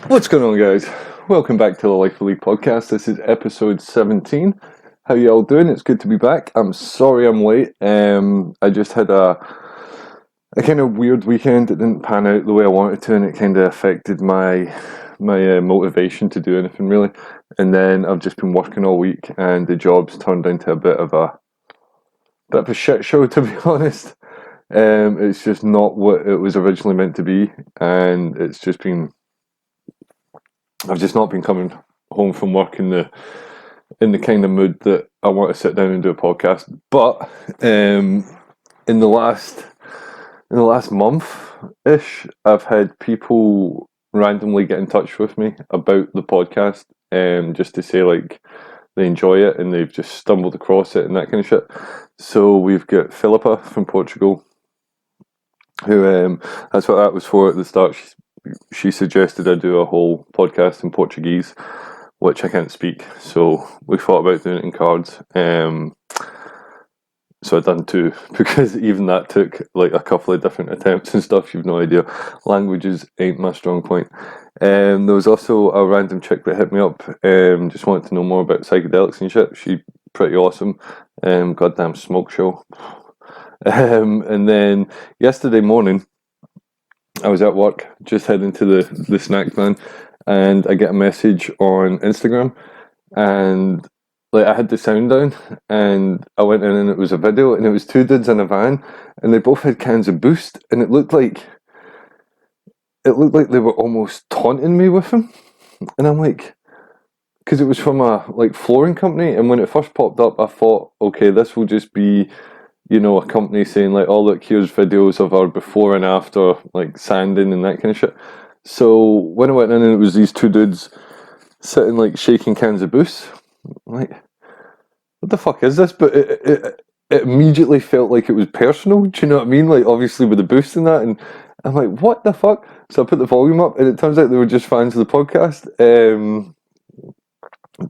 What's going on, guys? Welcome back to the Life of League podcast. This is episode 17. How y'all doing? It's good to be back. I'm sorry I'm late. I just had a kind of weird weekend. It didn't pan out the way I wanted to, and it kind of affected my motivation to do anything really. And then I've just been working all week, and the job's turned into a bit of a shit show, to be honest. It's just not what it was originally meant to be, and I've just not been coming home from work in the kind of mood that I want to sit down and do a podcast. But in the last month ish, I've had people randomly get in touch with me about the podcast, just to say like they enjoy it and they've just stumbled across it and that kind of shit. So we've got Philippa from Portugal, who that's what that was for at the start. She suggested I do a whole podcast in Portuguese, which I can't speak, so we thought about doing it in cards. So I done two, because even that took like a couple of different attempts and stuff. You've no idea. Languages ain't my strong point. There was also a random chick that hit me up, just wanted to know more about psychedelics and shit. She's pretty awesome. Goddamn smoke show. And then yesterday morning, I was at work, just heading to the snack van, and I get a message on Instagram, and like I had the sound down, and I went in, and it was a video, and it was two dudes in a van, and they both had cans of Boost, and it looked like they were almost taunting me with them, and I'm like, because it was from a like flooring company, and when it first popped up, I thought, okay, this will just be, a company saying like, oh look, here's videos of our before and after, like sanding and that kind of shit. So when I went in, and it was these two dudes sitting like shaking cans of Boost, I'm like, what the fuck is this? But it immediately felt like it was personal. Do you know what I mean? Like obviously with the Boost and that, and I'm like, what the fuck? So I put the volume up, and it turns out they were just fans of the podcast.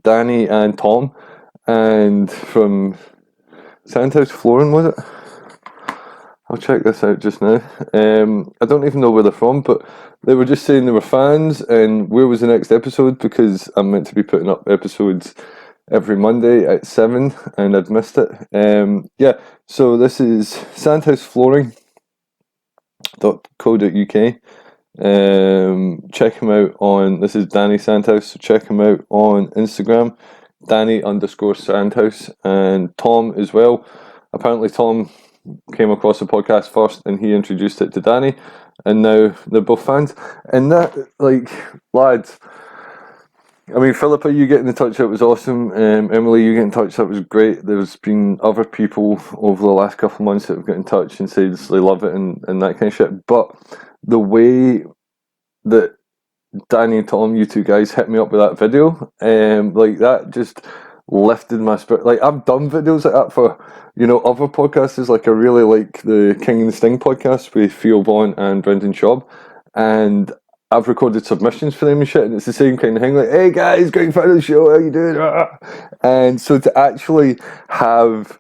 Danny and Tom, and from Sandhouse Flooring, was it? I'll check this out just now. I don't even know where they're from, but they were just saying they were fans, and where was the next episode, because I'm meant to be putting up episodes every Monday at 7, and I'd missed it. Yeah, so this is sandhouseflooring.co.uk. Check him out on, this is Danny Sandhouse, so check him out on Instagram, Danny_Sandhouse, and Tom as well. Apparently Tom came across the podcast first, and he introduced it to Danny, and now they're both fans. And that, like, lads, I mean, Philippa, you getting in touch, that was awesome. Emily, you getting in touch, that was great. There's been other people over the last couple of months that have got in touch and said they love it and that kind of shit. But the way that Danny and Tom, you two guys, hit me up with that video, like that just lifted my spirit. Like I've done videos like that for, other podcasters. Like I really like the King and the Sting podcast with Theo Vaughn and Brendan Schaub, and I've recorded submissions for them and shit, and it's the same kind of thing. Like, hey guys, great fan of the show, how you doing? And so to actually have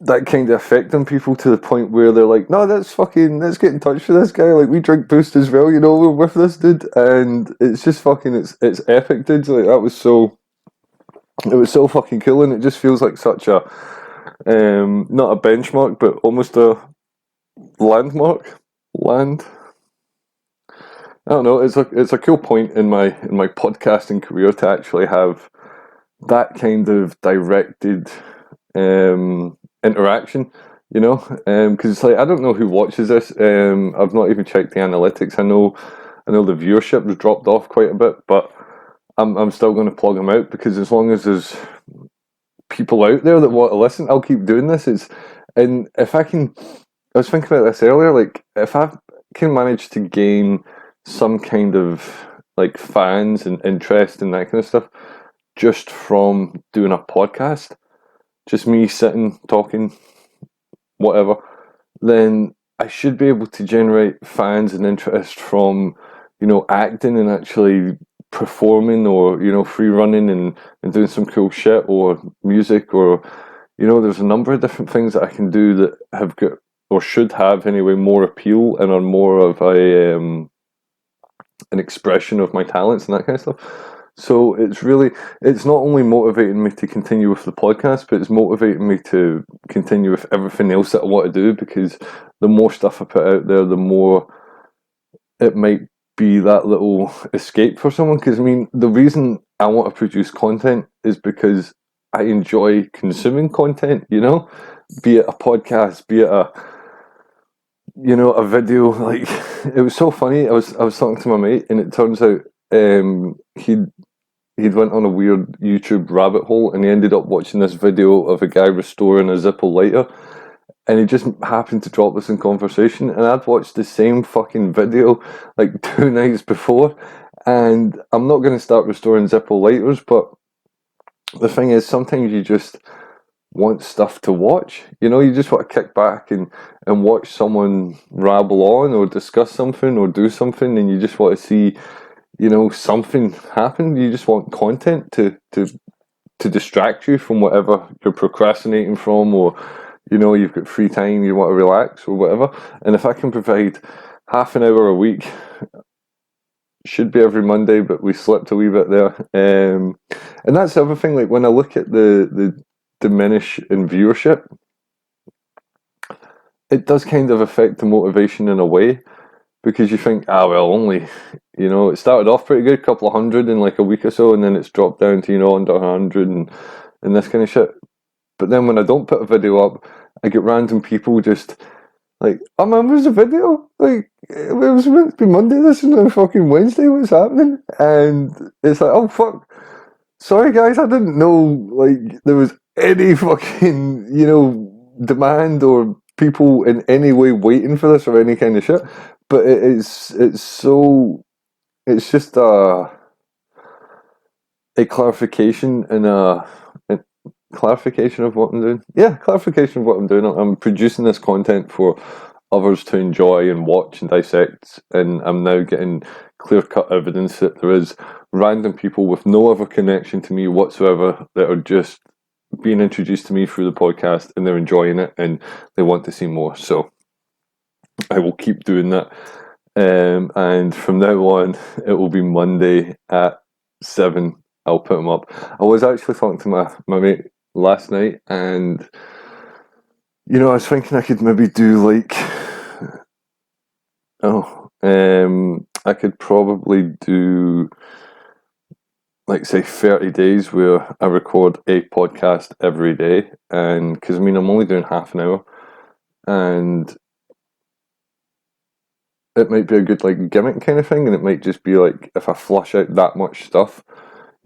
that kind of effect on people to the point where they're like, no, let's get in touch with this guy. Like, we drink Boost as well, we're with this dude. And it's just fucking, it's epic, dude. Like, it was so fucking cool, and it just feels like such a, not a benchmark, but almost a landmark. I don't know, it's a cool point in my podcasting career to actually have that kind of directed, interaction, because it's like I don't know who watches this. I've not even checked the analytics. I know the viewership has dropped off quite a bit, but I'm still going to plug them out, because as long as there's people out there that want to listen, I'll keep doing this. And if I can, I was thinking about this earlier. Like if I can manage to gain some kind of like fans and interest and that kind of stuff just from doing a podcast, just me sitting, talking, whatever, then I should be able to generate fans and interest from, acting and actually performing, or, free running and doing some cool shit, or music, or, there's a number of different things that I can do that have got, or should have anyway, more appeal and are more of a, an expression of my talents and that kind of stuff. So it's not only motivating me to continue with the podcast, but it's motivating me to continue with everything else that I want to do, because the more stuff I put out there, the more it might be that little escape for someone. Because I mean, the reason I want to produce content is because I enjoy consuming content, you know, be it a podcast, be it a video. Like, it was so funny. I was talking to my mate, and it turns out he'd went on a weird YouTube rabbit hole, and he ended up watching this video of a guy restoring a Zippo lighter, and he just happened to drop this in conversation, and I'd watched the same fucking video like 2 nights before, and I'm not going to start restoring Zippo lighters, but the thing is, sometimes you just want stuff to watch. You know, you just want to kick back and watch someone rabble on or discuss something or do something, and you just want to see, you know, something happen. You just want content to distract you from whatever you're procrastinating from, or, you know, you've got free time, you want to relax or whatever. And if I can provide half an hour a week, should be every Monday, but we slipped a wee bit there. And that's the other thing, like when I look at the diminish in viewership, it does kind of affect the motivation in a way, because you think, well, only, you know, it started off pretty good, couple of hundred in like a week or so, and then it's dropped down to, you know, under 100 and this kind of shit. But then when I don't put a video up, I get random people just like, oh man, where's the video? Like, it was meant to be Monday, this is now fucking Wednesday, what's happening? And it's like, oh fuck, sorry guys, I didn't know, like, there was any fucking, you know, demand or people in any way waiting for this or any kind of shit. But it's just a clarification and a clarification of what I'm doing. Yeah, clarification of what I'm doing. I'm producing this content for others to enjoy and watch and dissect, and I'm now getting clear-cut evidence that there is random people with no other connection to me whatsoever that are just being introduced to me through the podcast, and they're enjoying it and they want to see more. So I will keep doing that. And from now on, it will be Monday at 7. I'll put them up. I was actually talking to my mate last night, and, you know, I was thinking I could maybe do like, I could probably do like, say, 30 days where I record a podcast every day. And because I mean, I'm only doing half an hour, and it might be a good like gimmick kind of thing, and it might just be like, if I flush out that much stuff,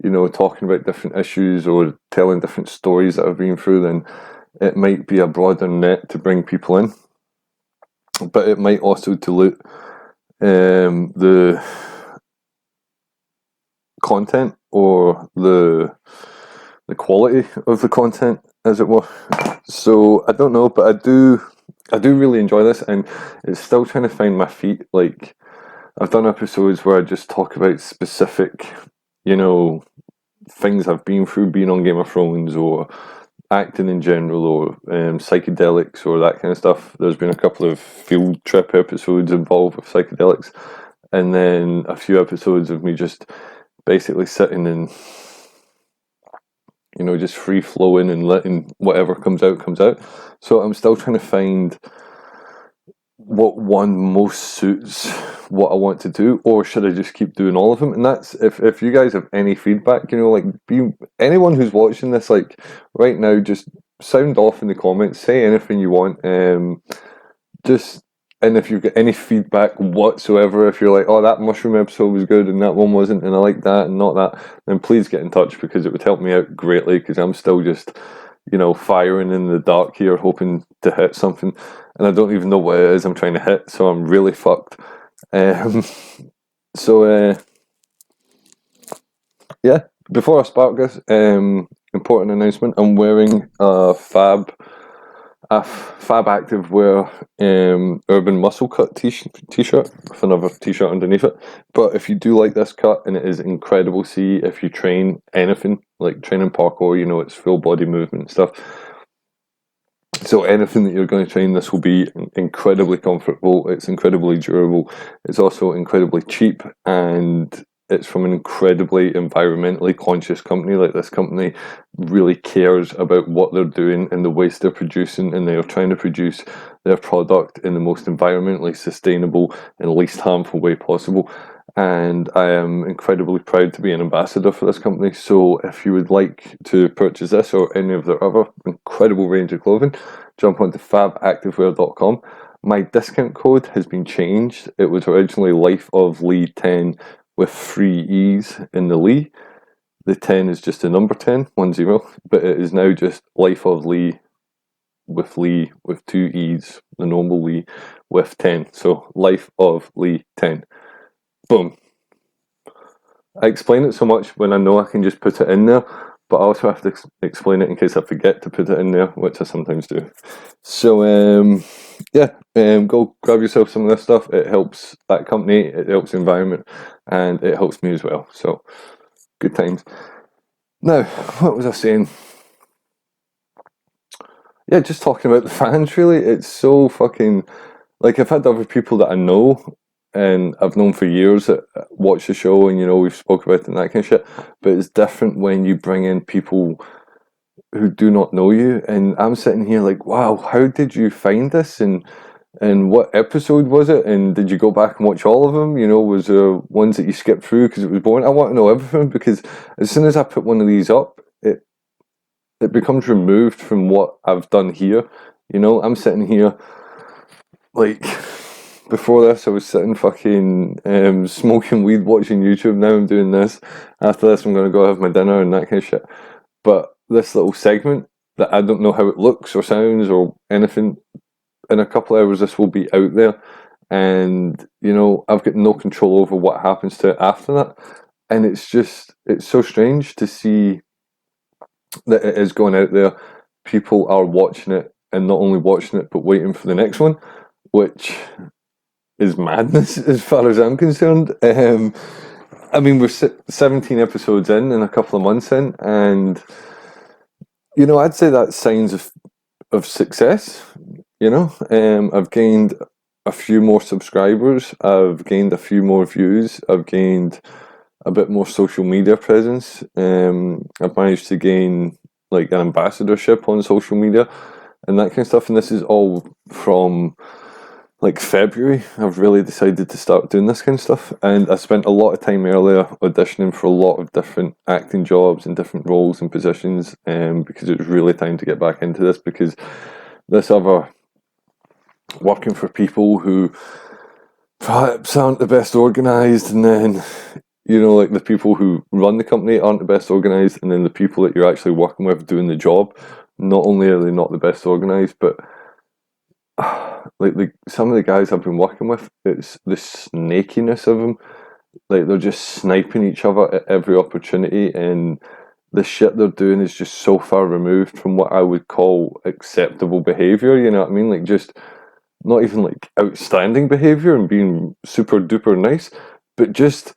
you know, talking about different issues or telling different stories that I've been through, then it might be a broader net to bring people in. But it might also dilute the content or the quality of the content, as it were. So I don't know, but I do really enjoy this, and it's still trying to find my feet. Like, I've done episodes where I just talk about specific, you know, things I've been through being on Game of Thrones, or acting in general, or psychedelics, or that kind of stuff. There's been a couple of field trip episodes involved with psychedelics, and then a few episodes of me just basically sitting and, you know, just free flowing and letting whatever comes out. So I'm still trying to find what one most suits what I want to do, or should I just keep doing all of them? And that's, if you guys have any feedback, you know, like, anyone who's watching this, like, right now, just sound off in the comments, say anything you want, and if you've got any feedback whatsoever, if you're like, oh, that mushroom episode was good and that one wasn't, and I like that and not that, then please get in touch, because it would help me out greatly, because I'm still just, you know, firing in the dark here, hoping to hit something, and I don't even know what it is I'm trying to hit, so I'm really fucked. Yeah, before I spark this, important announcement, I'm wearing a Fab Active Wear Urban Muscle Cut t-shirt with another t-shirt underneath it. But if you do like this cut, and it is incredible, see, if you train anything like training parkour, you know, it's full body movement and stuff. So anything that you're going to train, this will be incredibly comfortable. It's incredibly durable. It's also incredibly cheap, and it's from an incredibly environmentally conscious company. Like, this company really cares about what they're doing and the waste they're producing, and they are trying to produce their product in the most environmentally sustainable and least harmful way possible. And I am incredibly proud to be an ambassador for this company. So if you would like to purchase this or any of their other incredible range of clothing, jump onto fabactivewear.com. My discount code has been changed. It was originally Life of Lee 10 with 3 E's in the Lee. The 10 is just a number 10, 10, but it is now just Life of Lee with 2 E's, the normal Lee with 10. So Life of Lee 10. Boom. I explain it so much when I know I can just put it in there, but I also have to explain it in case I forget to put it in there, which I sometimes do. So, go grab yourself some of this stuff. It helps that company, it helps the environment, and it helps me as well. So, good times. Now, what was I saying? Yeah, just talking about the fans, really. It's so fucking... Like, I've had other people that I know and I've known for years that watch the show, and, you know, we've spoke about it and that kind of shit, but it's different when you bring in people who do not know you, and I'm sitting here like, wow, how did you find this, and what episode was it, and did you go back and watch all of them? You know, was there ones that you skipped through because it was boring? I want to know everything, because as soon as I put one of these up, it becomes removed from what I've done here. You know, I'm sitting here like, before this I was sitting fucking smoking weed, watching YouTube. Now I'm doing this. After this I'm gonna go have my dinner and that kind of shit. But this little segment that I don't know how it looks or sounds or anything, in a couple of hours this will be out there, and you know, I've got no control over what happens to it after that. And it's so strange to see that it is going out there. People are watching it, and not only watching it but waiting for the next one, which is madness as far as I'm concerned. I mean, we're 17 episodes in and a couple of months in, and you know, I'd say that's signs of success. You know, I've gained a few more subscribers, I've gained a few more views, I've gained a bit more social media presence. I've managed to gain like an ambassadorship on social media and that kind of stuff, and this is all from like February. I've really decided to start doing this kind of stuff, and I spent a lot of time earlier auditioning for a lot of different acting jobs and different roles and positions, because it was really time to get back into this, because this other working for people who perhaps aren't the best organised, and then, you know, like the people who run the company aren't the best organised, and then the people that you're actually working with doing the job, not only are they not the best organised, but like some of the guys I've been working with, it's the snakiness of them. Like, they're just sniping each other at every opportunity, and the shit they're doing is just so far removed from what I would call acceptable behaviour, you know what I mean? Like, just not even like outstanding behaviour and being super duper nice, but just,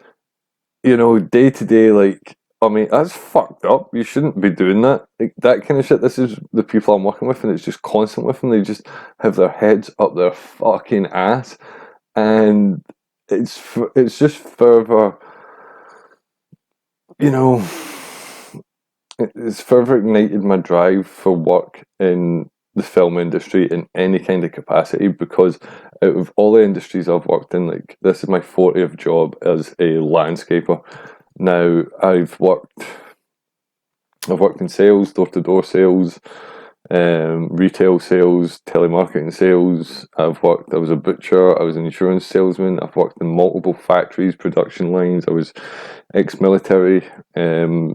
you know, day to day, like, I mean, that's fucked up. You shouldn't be doing that. Like, that kind of shit. This is the people I'm working with, and it's just constant with them. They just have their heads up their fucking ass, and it's just further, you know, it's further ignited my drive for work in the film industry in any kind of capacity, because out of all the industries I've worked in, like, this is my 40th job as a landscaper. Now, I've worked in sales, door-to-door sales, retail sales, telemarketing sales. I was a butcher, I was an insurance salesman, I've worked in multiple factories, production lines, I was ex-military, in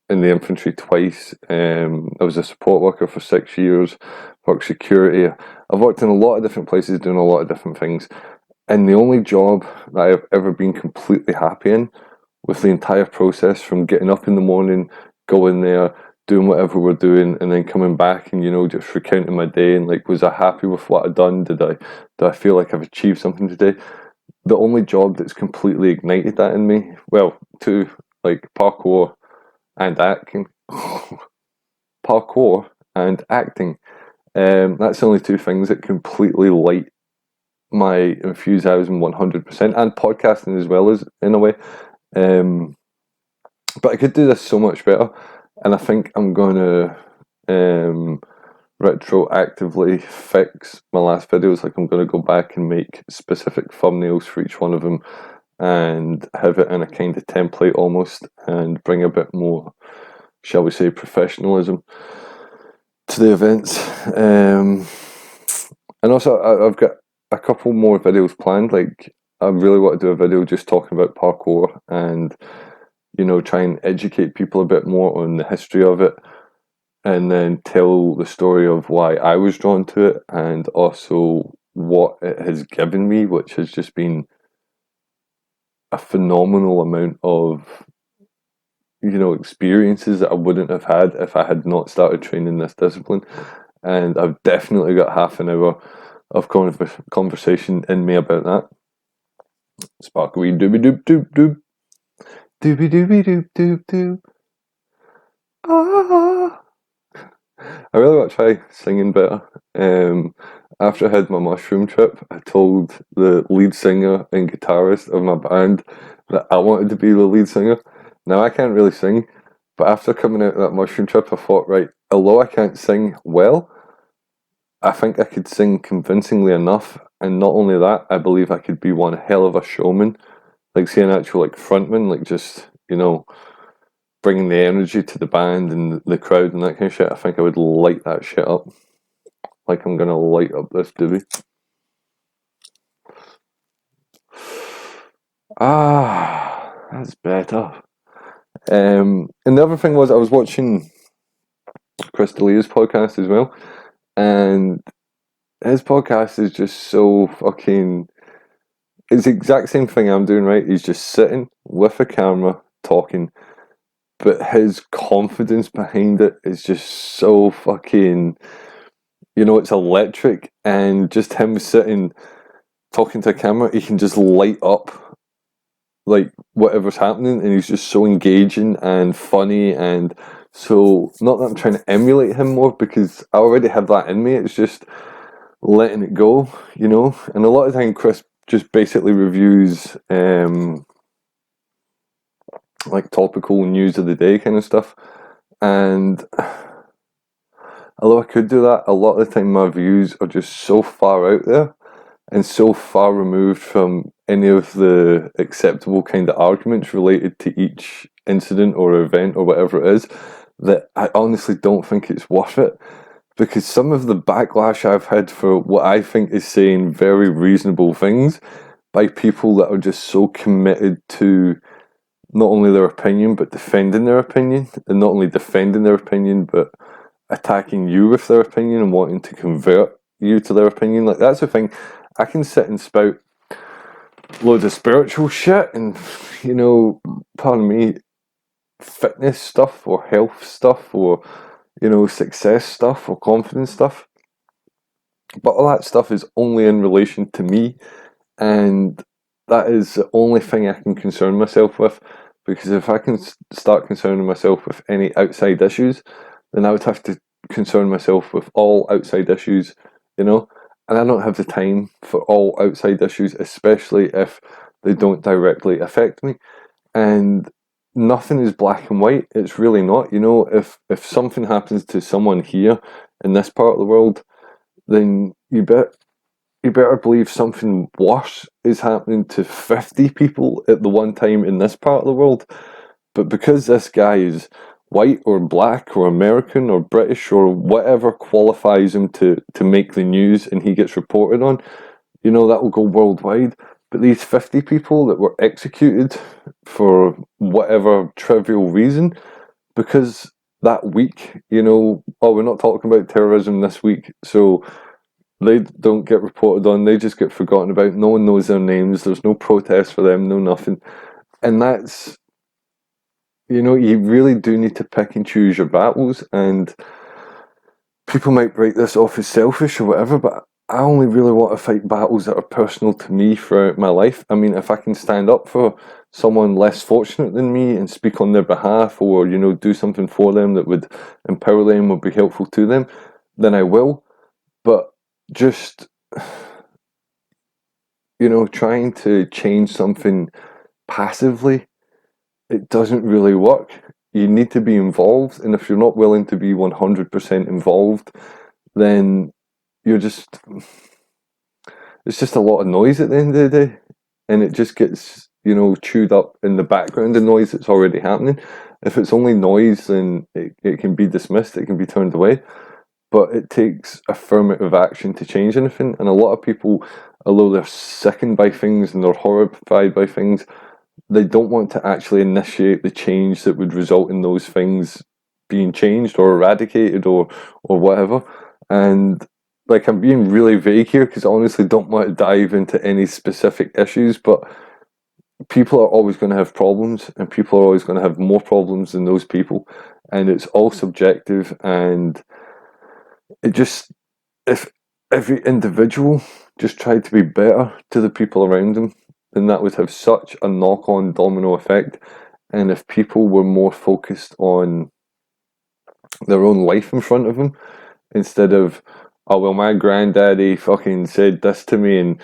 the infantry twice. I was a support worker for 6 years, worked security. I've worked in a lot of different places doing a lot of different things. And the only job that I've ever been completely happy in, with the entire process from getting up in the morning, going there, doing whatever we're doing, and then coming back and, you know, just recounting my day and like, was I happy with what I'd done? Did I feel like I've achieved something today? The only job that's completely ignited that in me, well, two, like parkour and acting. Parkour and acting. That's the only two things that completely light my enthusiasm 100%, and podcasting as well, as in a way. But I could do this so much better, and I think I'm going to retroactively fix my last videos. Like, I'm going to go back and make specific thumbnails for each one of them and have it in a kind of template almost, and bring a bit more, shall we say, professionalism to the events. And also, I've got a couple more videos planned. Like, I really want to do a video just talking about parkour and, you know, try and educate people a bit more on the history of it, and then tell the story of why I was drawn to it, and also what it has given me, which has just been a phenomenal amount of, you know, experiences that I wouldn't have had if I had not started training this discipline. And I've definitely got half an hour of conversation in me about that. Sparkly dooby doop doop doop. Dooby dooby doop doop doop. Ah. I really want to try singing better. After I had my mushroom trip, I told the lead singer and guitarist of my band that I wanted to be the lead singer. Now, I can't really sing, but after coming out of that mushroom trip, I thought, right, although I can't sing well, I think I could sing convincingly enough. And not only that, I believe I could be one hell of a showman. Like, say, an actual, like, frontman, like, just, you know, bringing the energy to the band and the crowd and that kind of shit. I think I would light that shit up. Like, I'm gonna light up this doobie. Ah, that's better. And the other thing was, I was watching Chris D'Elia's podcast as well, and his podcast is just so fucking... It's the exact same thing I'm doing, right? He's just sitting with a camera talking, but his confidence behind it is just so fucking, you know, it's electric. And just him sitting talking to a camera, he can just light up like whatever's happening, and he's just so engaging and funny. And so, not that I'm trying to emulate him more, because I already have that in me, it's just letting it go, you know. And a lot of time Chris just basically reviews like topical news of the day kind of stuff, and although I could do that, a lot of the time my views are just so far out there and so far removed from any of the acceptable kind of arguments related to each incident or event or whatever it is, that I honestly don't think it's worth it. Because some of the backlash I've had for what I think is saying very reasonable things by people that are just so committed to not only their opinion, but defending their opinion, and not only defending their opinion, but attacking you with their opinion and wanting to convert you to their opinion. Like, that's the thing. I can sit and spout loads of spiritual shit and, you know, pardon me, fitness stuff or health stuff or, you know, success stuff or confidence stuff. But all that stuff is only in relation to me, and that is the only thing I can concern myself with. Because if I can start concerning myself with any outside issues, then I would have to concern myself with all outside issues, you know? And I don't have the time for all outside issues, especially if they don't directly affect me. And nothing is black and white. It's really not. You know, if something happens to someone here in this part of the world, then you better believe something worse is happening to 50 people at the one time in this part of the world. But because this guy is white or black or American or British or whatever qualifies him to make the news and he gets reported on, you know, that will go worldwide. But these 50 people that were executed for whatever trivial reason, because that week, you know, oh, we're not talking about terrorism this week, so they don't get reported on, they just get forgotten about, no one knows their names, there's no protest for them, no nothing. And that's, you know, you really do need to pick and choose your battles. And people might break this off as selfish or whatever, but I only really want to fight battles that are personal to me throughout my life. I mean, if I can stand up for someone less fortunate than me and speak on their behalf, or, you know, do something for them that would empower them or be helpful to them, then I will. But just, trying to change something passively, it doesn't really work. You need to be involved, and if you're not willing to be 100% involved, then you're just it's just a lot of noise at the end of the day, and it just gets chewed up in the background, the noise that's already happening. If it's only noise, then it can be dismissed, it can be turned away, but it takes affirmative action to change anything. And a lot of people, although they're sickened by things and they're horrified by things, they don't want to actually initiate the change that would result in those things being changed or eradicated or whatever. And like, I'm being really vague here because I honestly don't want to dive into any specific issues, but people are always going to have problems, and people are always going to have more problems than those people, and it's all subjective. And it just, if every individual just tried to be better to the people around them, then that would have such a knock-on domino effect. And if people were more focused on their own life in front of them, instead of, oh well, my granddaddy fucking said this to me, and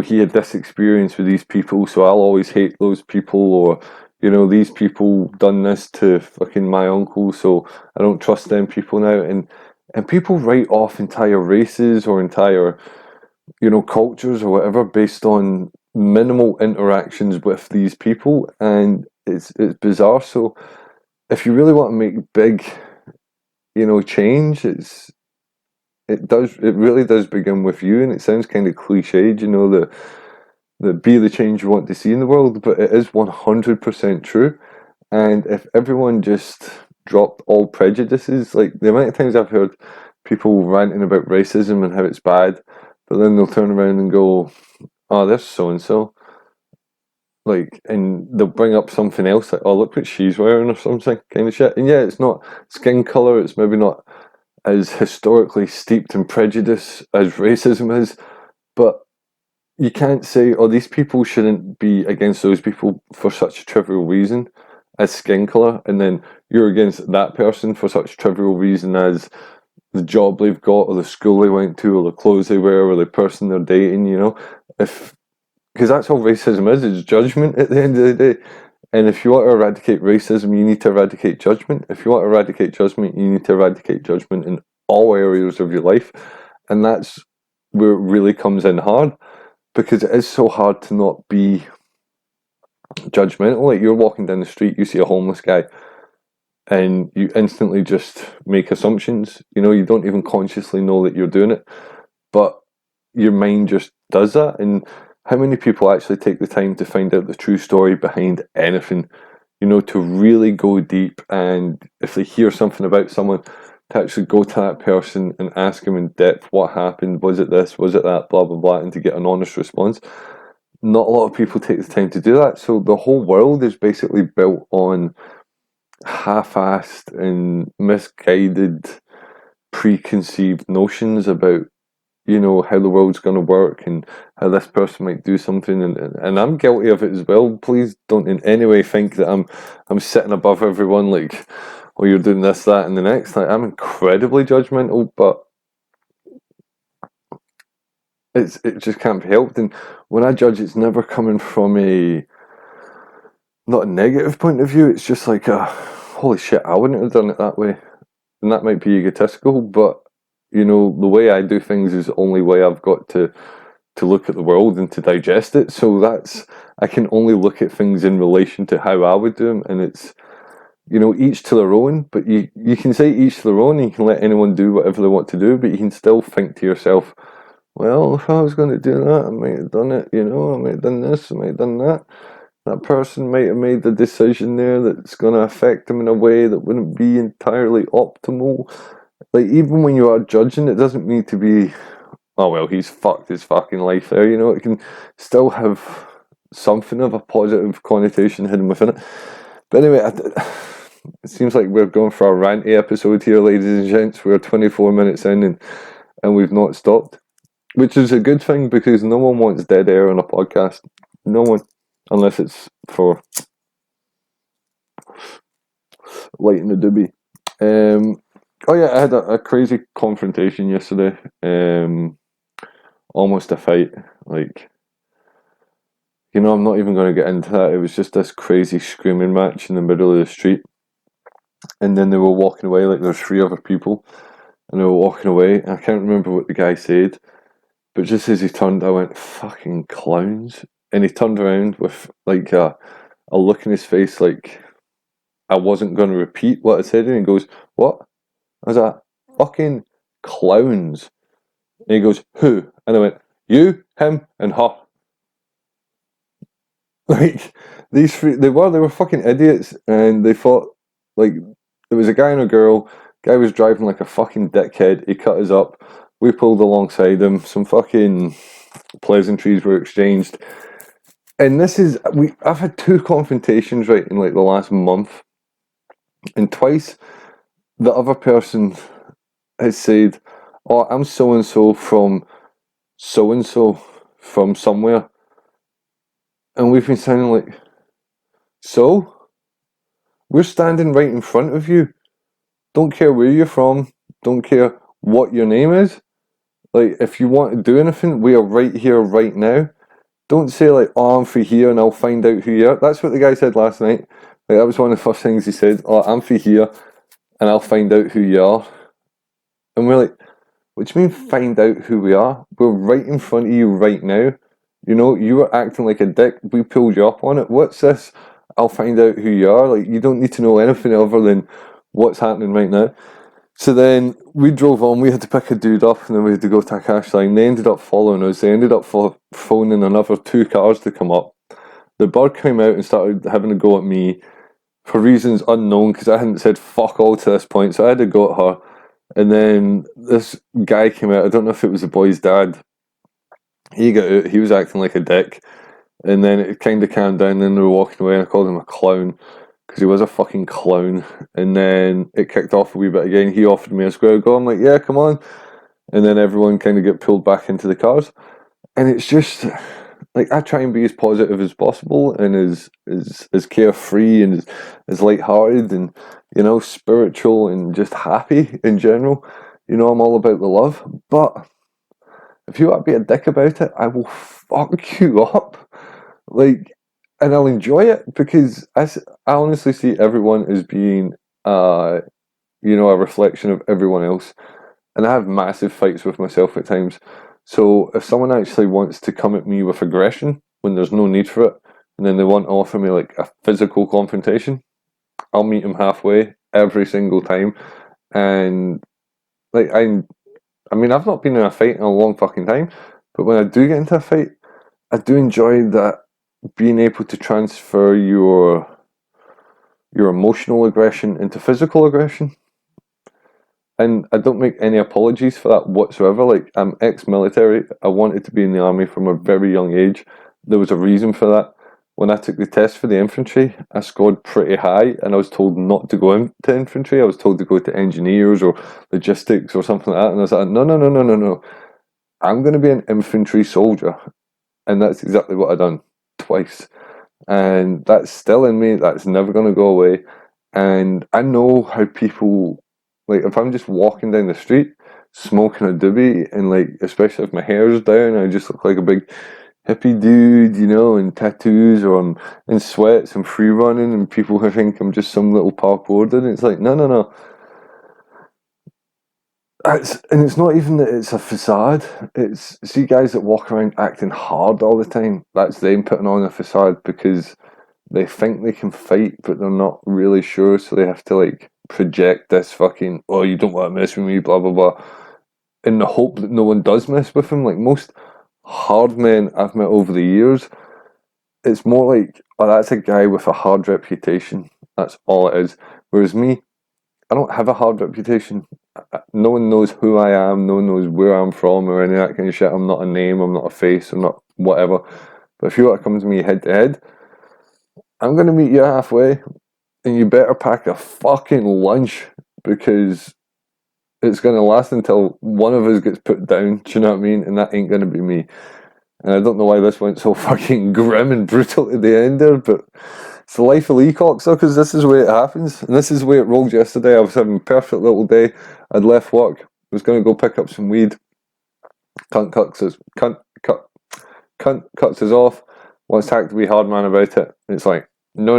he had this experience with these people, so I'll always hate those people, or these people done this to fucking my uncle, so I don't trust them people now. And people write off entire races or entire cultures or whatever based on minimal interactions with these people, and it's bizarre. So if you really want to make big change, it really does begin with you. And it sounds kind of cliched, the be the change you want to see in the world, but it is 100% true. And if everyone just dropped all prejudices, like the amount of times I've heard people ranting about racism and how it's bad, but then they'll turn around and go, oh, there's so and so, like, and they'll bring up something else, like, oh, look what she's wearing or something, kind of shit. And yeah, it's not skin color, it's maybe not as historically steeped in prejudice as racism is, but you can't say, oh, these people shouldn't be against those people for such a trivial reason as skin color, and then you're against that person for such a trivial reason as the job they've got, or the school they went to, or the clothes they wear, or the person they're dating. If because that's all racism is. It's judgment at the end of the day. And if you want to eradicate racism, you need to eradicate judgment. If you want to eradicate judgment, you need to eradicate judgment in all areas of your life. And that's where it really comes in hard, because it is so hard to not be judgmental. Like, you're walking down the street, you see a homeless guy, and you instantly just make assumptions. You don't even consciously know that you're doing it, but your mind just does that. And how many people actually take the time to find out the true story behind anything? To really go deep, and if they hear something about someone, to actually go to that person and ask them in depth what happened, was it this, was it that, blah blah blah, and to get an honest response. Not a lot of people take the time to do that, so the whole world is basically built on half-assed and misguided preconceived notions about how the world's going to work and how this person might do something, and I'm guilty of it as well. Please don't in any way think that I'm sitting above everyone, like, oh, you're doing this, that, and the next. Like, I'm incredibly judgmental, but it just can't be helped. And when I judge, it's never coming from not a negative point of view. It's just like holy shit, I wouldn't have done it that way, and that might be egotistical, but the way I do things is the only way I've got to look at the world and to digest it. So I can only look at things in relation to how I would do them, and it's each to their own. But you can say each to their own, and you can let anyone do whatever they want to do, but you can still think to yourself, well, if I was going to do that, I might have done it. I might have done this, I might have done that. That person might have made the decision there that's going to affect them in a way that wouldn't be entirely optimal. Like, even when you are judging, it doesn't need to be, oh well, he's fucked his fucking life there. It can still have something of a positive connotation hidden within it. But anyway, it seems like we're going for a ranty episode here, ladies and gents. We're 24 minutes in, and we've not stopped, which is a good thing, because no one wants dead air on a podcast. No one, unless it's for lighting the doobie. Oh yeah, I had a crazy confrontation yesterday. Almost a fight. Like, I'm not even going to get into that. It was just this crazy screaming match in the middle of the street, and then they were walking away. Like, there's three other people, and they were walking away. And I can't remember what the guy said, but just as he turned, I went, "Fucking clowns!" And he turned around with like a look in his face, like I wasn't going to repeat what I said, and he goes, "What?" I was like, "Fucking clowns." And he goes, "Who?" And I went, "You, him, and her." Like, these three, they were fucking idiots, and they thought, like, there was a guy and a girl. Guy was driving like a fucking dickhead. He cut us up. We pulled alongside him. Some fucking pleasantries were exchanged. And I've had two confrontations, right, in like the last month, and twice the other person has said, "Oh, I'm so and so from somewhere," and we've been sounding like, "So we're standing right in front of you. Don't care where you're from. Don't care what your name is. Like, if you want to do anything, we are right here, right now. Don't say like, oh, I'm free here and I'll find out who you are." That's what the guy said last night. Like, that was one of the first things he said. "Oh, I'm free here and I'll find out who you are." And we're like, "What do you mean find out who we are? We're right in front of you right now. You were acting like a dick. We pulled you up on it. What's this? I'll find out who you are." Like, you don't need to know anything other than what's happening right now. So then we drove on. We had to pick a dude up, and then we had to go to a cash line. They ended up following us. They ended up phoning another two cars to come up. The bird came out and started having a go at me for reasons unknown, because I hadn't said fuck all to this point. So I had to go at her. And then this guy came out. I don't know if it was the boy's dad. He got out. He was acting like a dick. And then it kind of calmed down. Then they were walking away, and I called him a clown because he was a fucking clown. And then it kicked off a wee bit again. He offered me a square go. I'm like, "Yeah, come on." And then everyone kind of get pulled back into the cars. And it's just like, I try and be as positive as possible, and as carefree and as lighthearted and spiritual and just happy in general. I'm all about the love. But if you want to be a dick about it, I will fuck you up. Like, and I'll enjoy it, because I honestly see everyone as being, a reflection of everyone else. And I have massive fights with myself at times. So if someone actually wants to come at me with aggression when there's no need for it, and then they want to offer me like a physical confrontation, I'll meet them halfway every single time. And like, I mean, I've not been in a fight in a long fucking time, but when I do get into a fight, I do enjoy that, being able to transfer your emotional aggression into physical aggression. And I don't make any apologies for that whatsoever. Like, I'm ex-military. I wanted to be in the army from a very young age. There was a reason for that. When I took the test for the infantry, I scored pretty high, and I was told not to go into infantry. I was told to go to engineers or logistics or something like that. And I was like, no, no, no, no, no, no. I'm going to be an infantry soldier. And that's exactly what I've done twice. And that's still in me. That's never going to go away. And I know how people, like, if I'm just walking down the street smoking a doobie, and like, especially if my hair's down, I just look like a big hippie dude, and tattoos, or I'm in sweats and free running, and people who think I'm just some little parkour dude. It's like, no, no, no. And it's not even that it's a facade. It's, see, guys that walk around acting hard all the time. That's them putting on a facade, because they think they can fight, but they're not really sure. So they have to like project this fucking, "Oh, you don't want to mess with me," blah blah blah, in the hope that no one does mess with them. Like, most hard men I've met over the years, it's more like, "Oh, that's a guy with a hard reputation." That's all it is. Whereas me, I don't have a hard reputation. No one knows who I am. No one knows where I'm from or any of that kind of shit. I'm not a name. I'm not a face. I'm not whatever. But if you want to come to me head to head, I'm going to meet you halfway. And you better pack a fucking lunch, because it's going to last until one of us gets put down. Do you know what I mean? And that ain't going to be me. And I don't know why this went so fucking grim and brutal at the end there, but it's the life of Lee Cocksuckers. This is where it happens. And this is where it rolled yesterday. I was having a perfect little day. I'd left work, was going to go pick up some weed. Cunt cuts us off. Wants to act to be hard man about it. It's like, no.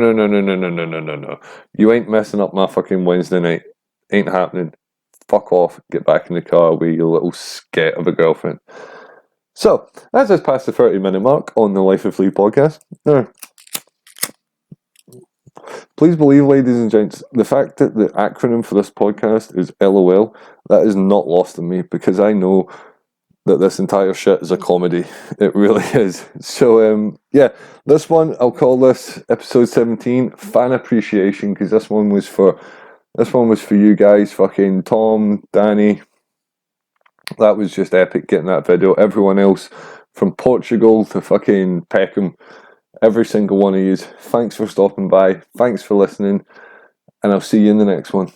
You ain't messing up my fucking Wednesday night. Ain't happening. Fuck off. Get back in the car with your little sket of a girlfriend. So, as is past the 30-minute mark on the Life of Flea podcast, please believe, ladies and gents, the fact that the acronym for this podcast is LOL, that is not lost on me, because I know that this entire shit is a comedy. It really is. So, this one, I'll call this episode 17, fan appreciation, because this one was for you guys, fucking Tom, Danny. That was just epic getting that video. Everyone else, from Portugal to fucking Peckham, every single one of you, thanks for stopping by, thanks for listening, and I'll see you in the next one.